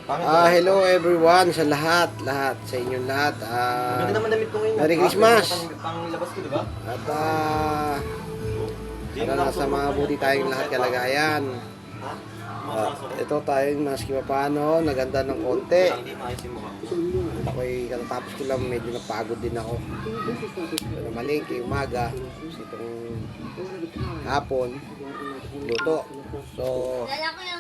Hello everyone sa lahat sa inyong lahat. Maganda naman damit ko ngayon. Merry Christmas. Panglabas ko, di ba? At nasa mga buti tayong lahat kalagayan. Ito tayong maski paano, naganda ng konti. Hindi maayos yung mukha. At ako'y katatapos ko lang, medyo napagod din ako. Pero malingki, umaga, itong hapon, luto. So,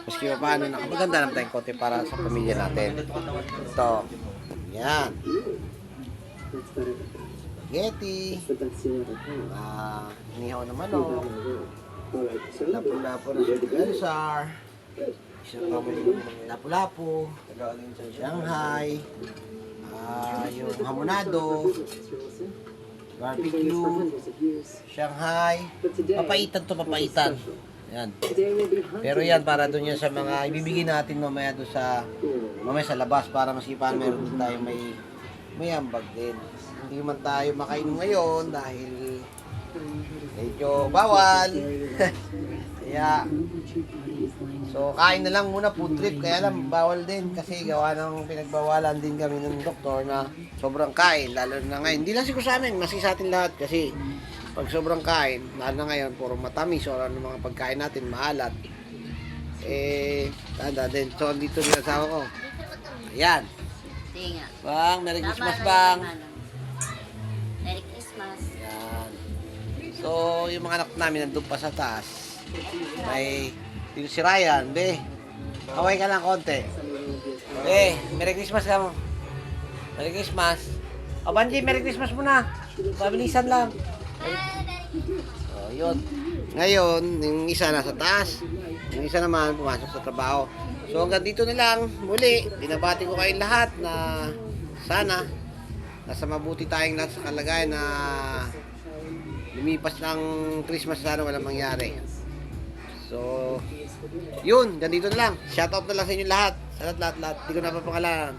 maski paano, nakapaganda naman tayong konti para sa pamilya natin. Ito, yan. Spaghetti. Inihaw na manok. Lapu-lapu na Elsar. Isang pamilya lapu-lapu. Shanghai. Yung hamonado. Barbecue. Shanghai. Papaitan to, papaitan. Yan. Pero yan para doon yan sa mga ibibigay natin mamaya doon mamaya sa labas para masipan meron din tayo may ambag din. Hindi man tayo makainom ngayon dahil medyo bawal. Kaya so kain na lang muna, food trip, kaya lang bawal din kasi gawa ng pinagbawalan din kami ng doktor na sobrang kain, lalo na ngayon. Hindi lang siguro sa amin, maski sa atin lahat kasi pag sobrang kain, lalo na ngayon, puro matamis o ano mga pagkain natin, maalat. Tanda din. So, dito yung asawa ko. Ayan. Bang, Merry Christmas, Bang. Merry Christmas. Ayan. So, yung mga anak namin nandun pa sa taas. May, dito si Ryan, be. Kaway ka lang konti. Merry Christmas ka mo. Merry Christmas. O, Banji, Merry Christmas muna. Pabilisan lang. So, yun. Ngayon, yung isa nasa taas. Yung isa naman, pumasok sa trabaho. So, hanggang dito na lang. Muli, binabati ko kayong lahat na sana nasa mabuti tayong lahat sa kalagayan na lumipas ng Christmas, sana walang mangyari. So, yun, ganito na lang. Shoutout na lang sa inyo lahat. Sa lahat. Hindi ko na papangalanan.